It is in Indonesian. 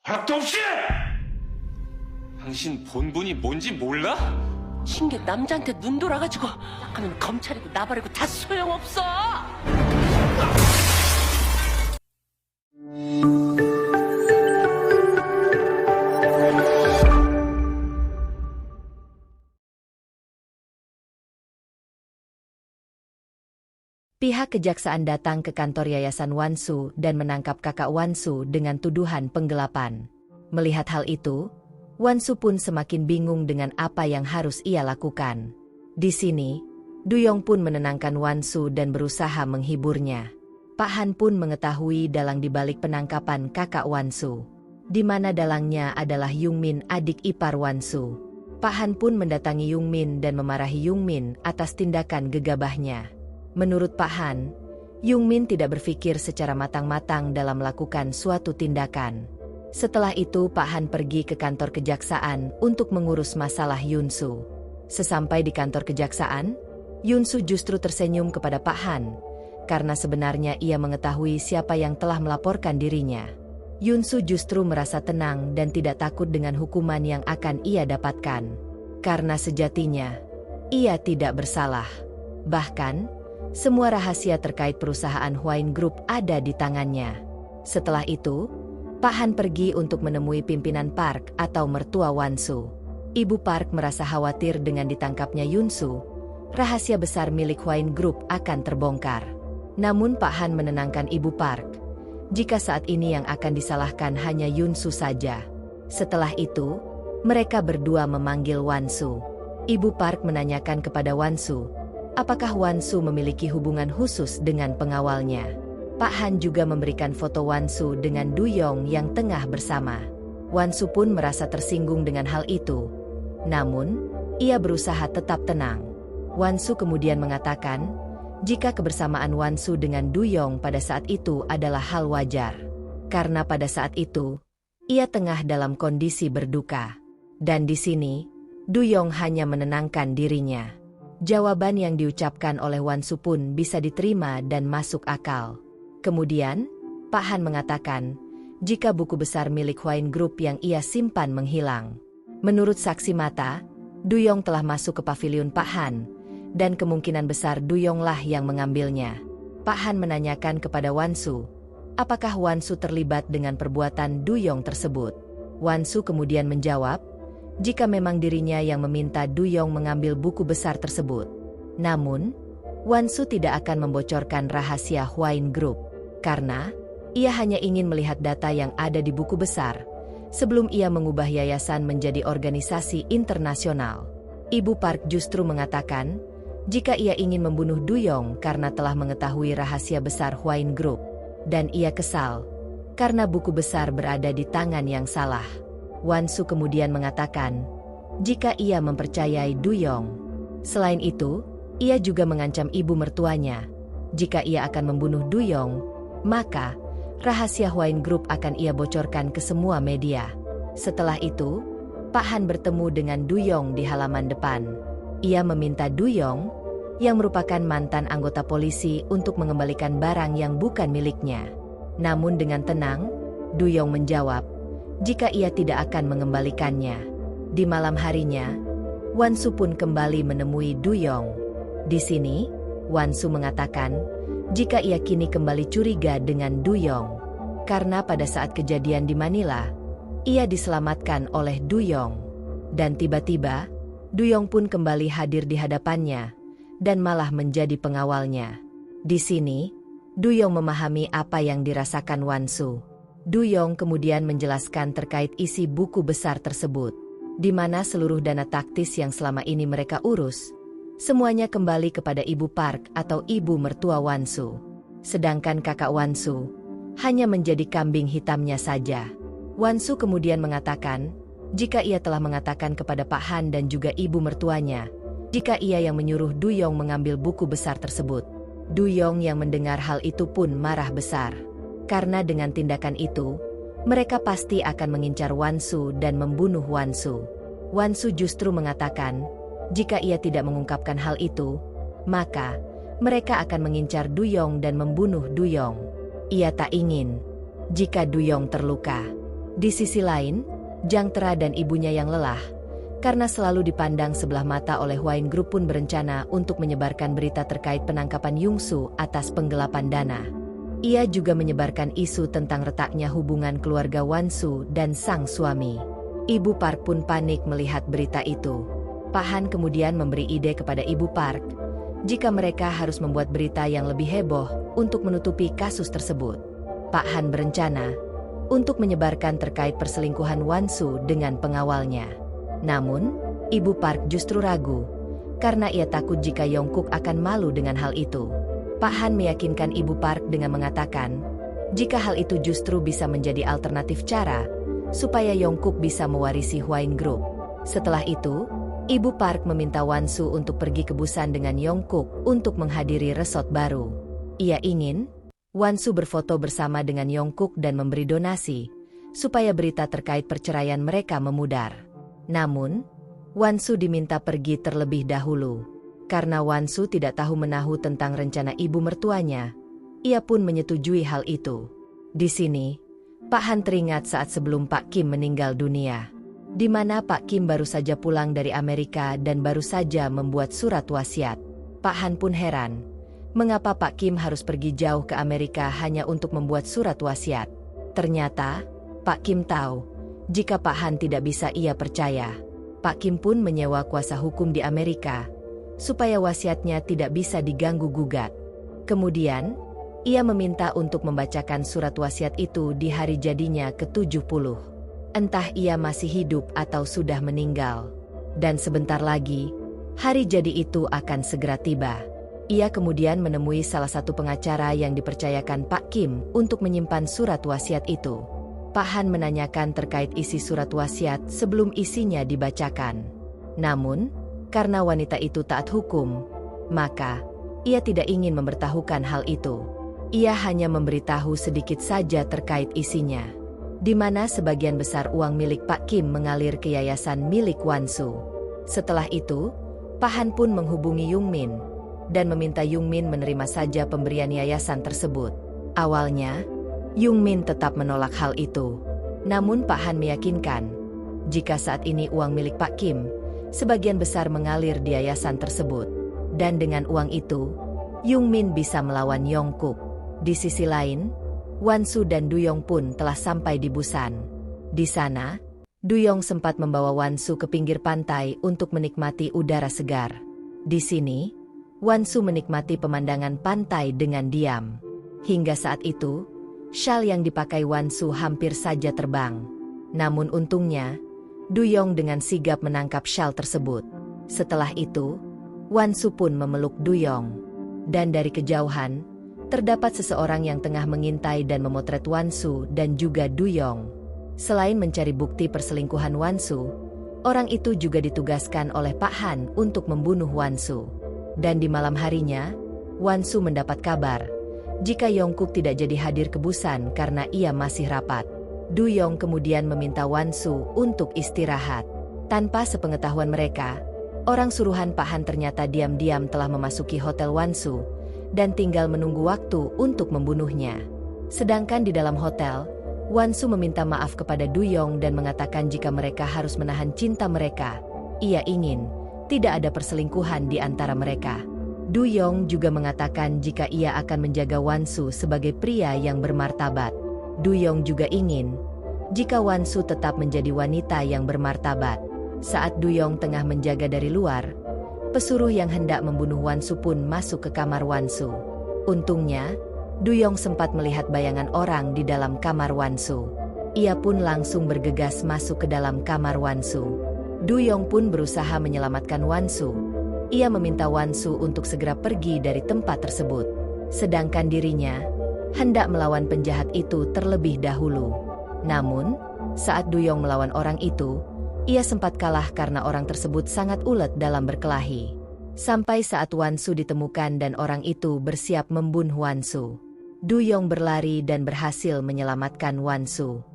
허락도 없이! 당신 본분이 뭔지 몰라? 신기 남자한테 눈 돌아가지고 하면 검찰이고 나발이고 다 소용없어. Pihak kejaksaan datang ke kantor Yayasan Wansu dan menangkap kakak Wansu dengan tuduhan penggelapan. Melihat hal itu, Wansu pun semakin bingung dengan apa yang harus ia lakukan. Di sini, Duyong pun menenangkan Wansu dan berusaha menghiburnya. Pak Han pun mengetahui dalang dibalik penangkapan kakak Wansu, di mana dalangnya adalah Yungmin, adik ipar Wansu. Pak Han pun mendatangi Yungmin dan memarahi Yungmin atas tindakan gegabahnya. Menurut Pak Han, Yungmin tidak berpikir secara matang-matang dalam melakukan suatu tindakan. Setelah itu Pak Han pergi ke kantor kejaksaan untuk mengurus masalah Yunsu. Sesampai di kantor kejaksaan, Yunsu justru tersenyum kepada Pak Han, karena sebenarnya ia mengetahui siapa yang telah melaporkan dirinya. Yunsu justru merasa tenang dan tidak takut dengan hukuman yang akan ia dapatkan. Karena sejatinya, ia tidak bersalah. Bahkan, semua rahasia terkait perusahaan Huain Group ada di tangannya. Setelah itu, Pak Han pergi untuk menemui pimpinan Park atau mertua Wansu. Ibu Park merasa khawatir dengan ditangkapnya Yunsu. Rahasia besar milik Huain Group akan terbongkar. Namun Pak Han menenangkan Ibu Park. Jika saat ini yang akan disalahkan hanya Yunsu saja. Setelah itu, mereka berdua memanggil Wansu. Ibu Park menanyakan kepada Wansu, apakah Wansu memiliki hubungan khusus dengan pengawalnya? Pak Han juga memberikan foto Wansu dengan Duyong yang tengah bersama. Wansu pun merasa tersinggung dengan hal itu. Namun, ia berusaha tetap tenang. Wansu kemudian mengatakan, jika kebersamaan Wansu dengan Duyong pada saat itu adalah hal wajar. Karena pada saat itu, ia tengah dalam kondisi berduka. Dan di sini, Duyong hanya menenangkan dirinya. Jawaban yang diucapkan oleh Wansu pun bisa diterima dan masuk akal. Kemudian, Pak Han mengatakan, jika buku besar milik Huain Group yang ia simpan menghilang. Menurut saksi mata, Duyong telah masuk ke pavilion Pak Han, dan kemungkinan besar Duyonglah yang mengambilnya. Pak Han menanyakan kepada Wansu, apakah Wansu terlibat dengan perbuatan Duyong tersebut? Wansu kemudian menjawab, jika memang dirinya yang meminta Duyong mengambil buku besar tersebut. Namun, Wansu tidak akan membocorkan rahasia Huain Group, karena ia hanya ingin melihat data yang ada di buku besar, sebelum ia mengubah yayasan menjadi organisasi internasional. Ibu Park justru mengatakan, jika ia ingin membunuh Duyong karena telah mengetahui rahasia besar Huain Group, dan ia kesal, karena buku besar berada di tangan yang salah. Wansu kemudian mengatakan, jika ia mempercayai Duyong. Selain itu, ia juga mengancam ibu mertuanya. Jika ia akan membunuh Duyong, maka rahasia Huain Group akan ia bocorkan ke semua media. Setelah itu, Pak Han bertemu dengan Duyong di halaman depan. Ia meminta Duyong, yang merupakan mantan anggota polisi, untuk mengembalikan barang yang bukan miliknya. Namun dengan tenang, Duyong menjawab, jika ia tidak akan mengembalikannya. Di malam harinya, Wansu pun kembali menemui Duyong. Di sini, Wansu mengatakan, jika ia kini kembali curiga dengan Duyong. Karena pada saat kejadian di Manila, ia diselamatkan oleh Duyong. Dan tiba-tiba, Duyong pun kembali hadir di hadapannya, dan malah menjadi pengawalnya. Di sini, Duyong memahami apa yang dirasakan Wansu. Duyong kemudian menjelaskan terkait isi buku besar tersebut, di mana seluruh dana taktis yang selama ini mereka urus, semuanya kembali kepada Ibu Park atau ibu mertua Wansu. Sedangkan kakak Wansu hanya menjadi kambing hitamnya saja. Wansu kemudian mengatakan, jika ia telah mengatakan kepada Pak Han dan juga ibu mertuanya, jika ia yang menyuruh Duyong mengambil buku besar tersebut. Duyong yang mendengar hal itu pun marah besar. Karena dengan tindakan itu, mereka pasti akan mengincar Wansu dan membunuh Wansu. Wansu justru mengatakan, jika ia tidak mengungkapkan hal itu, maka mereka akan mengincar Duyong dan membunuh Duyong. Ia tak ingin jika Duyong terluka. Di sisi lain, Jang Tera dan ibunya yang lelah, karena selalu dipandang sebelah mata oleh Wine Group pun berencana untuk menyebarkan berita terkait penangkapan Yungsu atas penggelapan dana. Ia juga menyebarkan isu tentang retaknya hubungan keluarga Wansu dan sang suami. Ibu Park pun panik melihat berita itu. Pak Han kemudian memberi ide kepada Ibu Park, jika mereka harus membuat berita yang lebih heboh untuk menutupi kasus tersebut. Pak Han berencana untuk menyebarkan terkait perselingkuhan Wansu dengan pengawalnya. Namun, Ibu Park justru ragu, karena ia takut jika Yongkook akan malu dengan hal itu. Pak Han meyakinkan Ibu Park dengan mengatakan, jika hal itu justru bisa menjadi alternatif cara, supaya Yongkook bisa mewarisi Wine Group. Setelah itu, Ibu Park meminta Wansu untuk pergi ke Busan dengan Yongkook untuk menghadiri resort baru. Ia ingin Wansu berfoto bersama dengan Yongkook dan memberi donasi, supaya berita terkait perceraian mereka memudar. Namun, Wansu diminta pergi terlebih dahulu. Karena Wansu tidak tahu menahu tentang rencana ibu mertuanya, ia pun menyetujui hal itu. Di sini, Pak Han teringat saat sebelum Pak Kim meninggal dunia, di mana Pak Kim baru saja pulang dari Amerika dan baru saja membuat surat wasiat. Pak Han pun heran, mengapa Pak Kim harus pergi jauh ke Amerika hanya untuk membuat surat wasiat. Ternyata, Pak Kim tahu, jika Pak Han tidak bisa ia percaya. Pak Kim pun menyewa kuasa hukum di Amerika, supaya wasiatnya tidak bisa diganggu-gugat. Kemudian, ia meminta untuk membacakan surat wasiat itu di hari jadinya ke-70. Entah ia masih hidup atau sudah meninggal. Dan sebentar lagi, hari jadi itu akan segera tiba. Ia kemudian menemui salah satu pengacara yang dipercayakan Pak Kim untuk menyimpan surat wasiat itu. Pak Han menanyakan terkait isi surat wasiat sebelum isinya dibacakan. Namun, karena wanita itu taat hukum, maka ia tidak ingin memberitahukan hal itu. Ia hanya memberitahu sedikit saja terkait isinya, di mana sebagian besar uang milik Pak Kim mengalir ke yayasan milik Wansu. Setelah itu, Pak Han pun menghubungi Yung Min dan meminta Yung Min menerima saja pemberian yayasan tersebut. Awalnya, Yung Min tetap menolak hal itu. Namun Pak Han meyakinkan, jika saat ini uang milik Pak Kim sebagian besar mengalir di yayasan tersebut, dan dengan uang itu, Yung Min bisa melawan Yongkook. Di sisi lain, Wansu dan Duyong pun telah sampai di Busan. Di sana, Duyong sempat membawa Wansu ke pinggir pantai untuk menikmati udara segar. Di sini, Wansu menikmati pemandangan pantai dengan diam. Hingga saat itu, syal yang dipakai Wansu hampir saja terbang. Namun untungnya, Duyong dengan sigap menangkap syal tersebut. Setelah itu, Wansu pun memeluk Duyong. Dan dari kejauhan, terdapat seseorang yang tengah mengintai dan memotret Wansu dan juga Duyong. Selain mencari bukti perselingkuhan Wansu, orang itu juga ditugaskan oleh Pak Han untuk membunuh Wansu. Dan di malam harinya, Wansu mendapat kabar, jika Yongkook tidak jadi hadir ke Busan karena ia masih rapat. Duyong kemudian meminta Wansu untuk istirahat. Tanpa sepengetahuan mereka, orang suruhan Pak Han ternyata diam-diam telah memasuki hotel Wansu dan tinggal menunggu waktu untuk membunuhnya. Sedangkan di dalam hotel, Wansu meminta maaf kepada Duyong dan mengatakan jika mereka harus menahan cinta mereka. Ia ingin tidak ada perselingkuhan di antara mereka. Duyong juga mengatakan jika ia akan menjaga Wansu sebagai pria yang bermartabat. Duyong juga ingin jika Wansu tetap menjadi wanita yang bermartabat. Saat Duyong tengah menjaga dari luar, pesuruh yang hendak membunuh Wansu pun masuk ke kamar Wansu. Untungnya, Duyong sempat melihat bayangan orang di dalam kamar Wansu. Ia pun langsung bergegas masuk ke dalam kamar Wansu. Duyong pun berusaha menyelamatkan Wansu. Ia meminta Wansu untuk segera pergi dari tempat tersebut. Sedangkan dirinya hendak melawan penjahat itu terlebih dahulu. Namun, saat Duyong melawan orang itu, ia sempat kalah karena orang tersebut sangat ulet dalam berkelahi. Sampai saat Wansu ditemukan dan orang itu bersiap membunuh Wansu. Duyong berlari dan berhasil menyelamatkan Wansu.